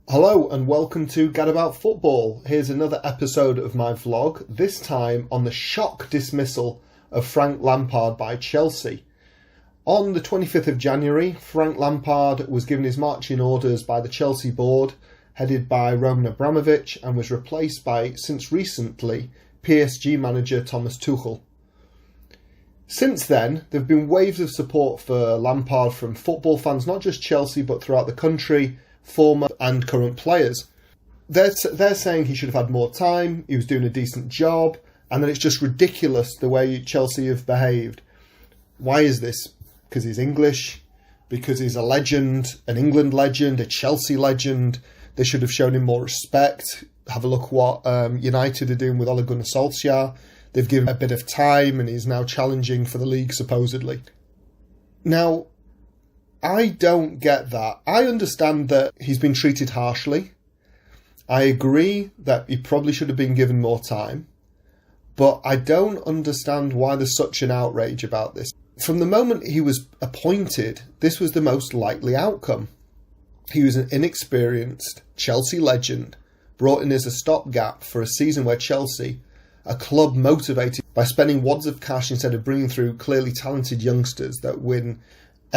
Hello and welcome to Gadabout Football. Here's another episode of my vlog, this time on the shock dismissal of Frank Lampard by Chelsea. On the 25th of January, Frank Lampard was given his marching orders by the Chelsea board, headed by Roman Abramovich, and was replaced by, since recently, PSG manager Thomas Tuchel. Since then, there have been waves of support for Lampard from football fans, not just Chelsea but throughout the country, former and current players. They're saying he should have had more time, he was doing a decent job, and then it's just ridiculous the way Chelsea have behaved. Why is this? Because he's English? Because he's a legend, an England legend, a Chelsea legend? They should have shown him more respect. Have a look what United are doing with Ole Gunnar Solskjaer. They've given him a bit of time and he's now challenging for the league supposedly. Now, I don't get that. I understand that he's been treated harshly. I agree that he probably should have been given more time. But I don't understand why there's such an outrage about this. From the moment he was appointed, this was the most likely outcome. He was an inexperienced Chelsea legend, brought in as a stopgap for a season where Chelsea, a club motivated by spending wads of cash instead of bringing through clearly talented youngsters that win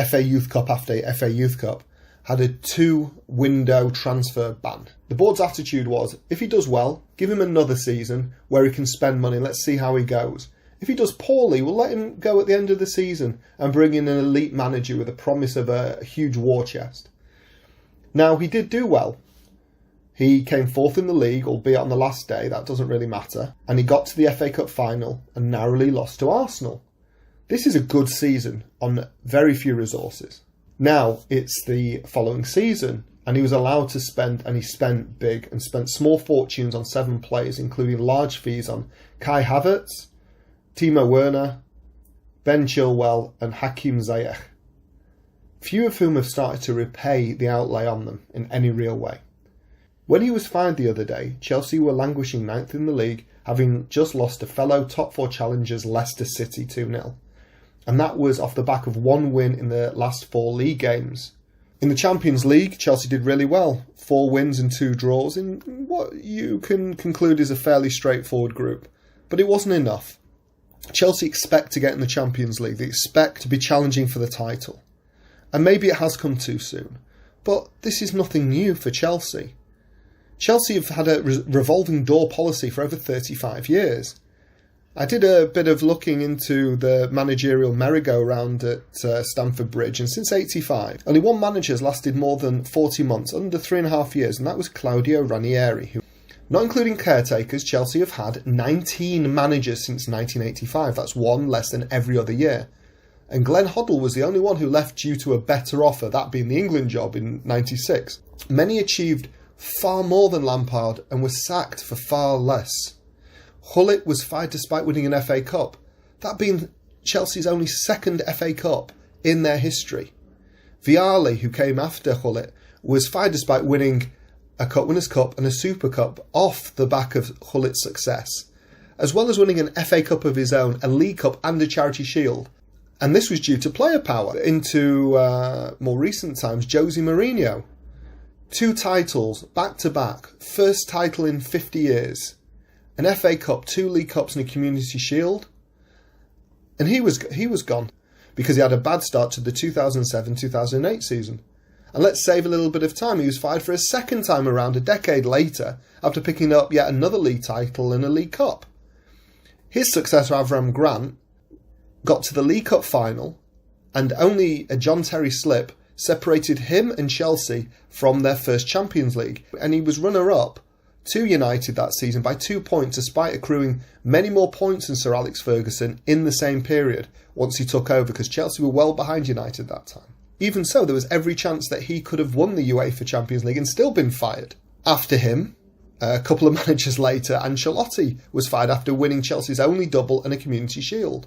FA Youth Cup after FA Youth Cup, had a 2-window transfer ban. The board's attitude was, if he does well, give him another season where he can spend money, let's see how he goes. If he does poorly, we'll let him go at the end of the season and bring in an elite manager with a promise of a huge war chest. Now, he did do well. He came fourth in the league, albeit on the last day, that doesn't really matter, and he got to the FA Cup final and narrowly lost to Arsenal. This is a good season on very few resources. Now it's the following season and he was allowed to spend, and he spent big and spent small fortunes on 7 players, including large fees on Kai Havertz, Timo Werner, Ben Chilwell and Hakim Ziyech. Few of whom have started to repay the outlay on them in any real way. When he was fined the other day, Chelsea were languishing 9th in the league, having just lost to fellow top 4 challengers Leicester City 2-0. And that was off the back of 1 win in the last 4 league games. In the Champions League, Chelsea did really well. 4 wins and 2 draws in what you can conclude is a fairly straightforward group. But it wasn't enough. Chelsea expect to get in the Champions League. They expect to be challenging for the title. And maybe it has come too soon. But this is nothing new for Chelsea. Chelsea have had a revolving door policy for over 35 years. I did a bit of looking into the managerial merry-go-round at Stamford Bridge, and since '85, only one manager has lasted more than 40 months, under 3.5 years, and that was Claudio Ranieri, who, not including caretakers, Chelsea have had 19 managers since 1985. That's 1 less than every other year. And Glenn Hoddle was the only one who left due to a better offer, that being the England job in '96. Many achieved far more than Lampard and were sacked for far less. Gullit was fired despite winning an FA Cup, that being Chelsea's only 2nd FA Cup in their history. Vialli, who came after Gullit, was fired despite winning a Cup Winners' Cup and a Super Cup off the back of Gullit's success, as well as winning an FA Cup of his own, a League Cup and a Charity Shield. And this was due to player power. Into more recent times, Jose Mourinho. 2 titles, back-to-back, first title in 50 years. An FA Cup, 2 League Cups and a Community Shield. And he was gone because he had a bad start to the 2007-2008 season. And let's save a little bit of time, he was fired for a 2nd time around a decade later after picking up yet another league title and a League Cup. His successor Avram Grant got to the League Cup final and only a John Terry slip separated him and Chelsea from their first Champions League. And he was runner-up to United that season by 2 points, despite accruing many more points than Sir Alex Ferguson in the same period once he took over, because Chelsea were well behind United that time. Even so, there was every chance that he could have won the UEFA Champions League and still been fired. After him, a couple of managers later, Ancelotti was fired after winning Chelsea's only double and a Community Shield.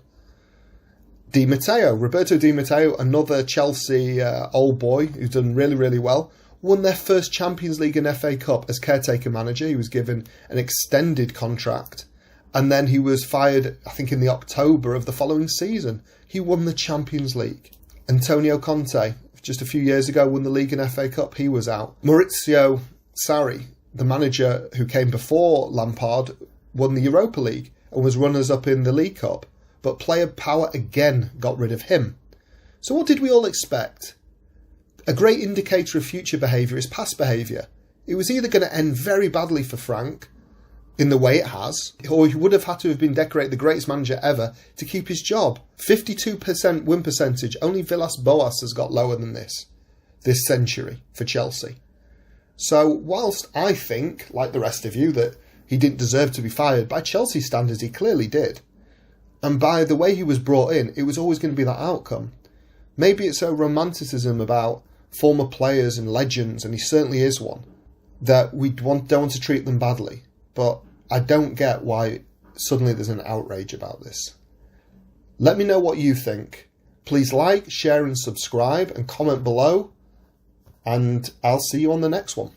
Roberto Di Matteo, another Chelsea old boy who's done really, really well, won their first Champions League and FA Cup as caretaker manager. He was given an extended contract and then he was fired, I think, in the October of the following season. He won the Champions League. Antonio Conte, just a few years ago, won the league and FA Cup. He was out. Maurizio Sarri, the manager who came before Lampard, won the Europa League and was runners-up in the League Cup, but player power again got rid of him. So what did we all expect? A great indicator of future behaviour is past behaviour. It was either going to end very badly for Frank, in the way it has, or he would have had to have been decorated the greatest manager ever to keep his job. 52% win percentage, only Villas-Boas has got lower than this century for Chelsea. So whilst I think, like the rest of you, that he didn't deserve to be fired, by Chelsea standards he clearly did. And by the way he was brought in, it was always going to be that outcome. Maybe it's a romanticism about former players and legends, and he certainly is one, that we don't want to treat them badly. But I don't get why suddenly there's an outrage about this. Let me know what you think. Please like, share and subscribe and comment below. And I'll see you on the next one.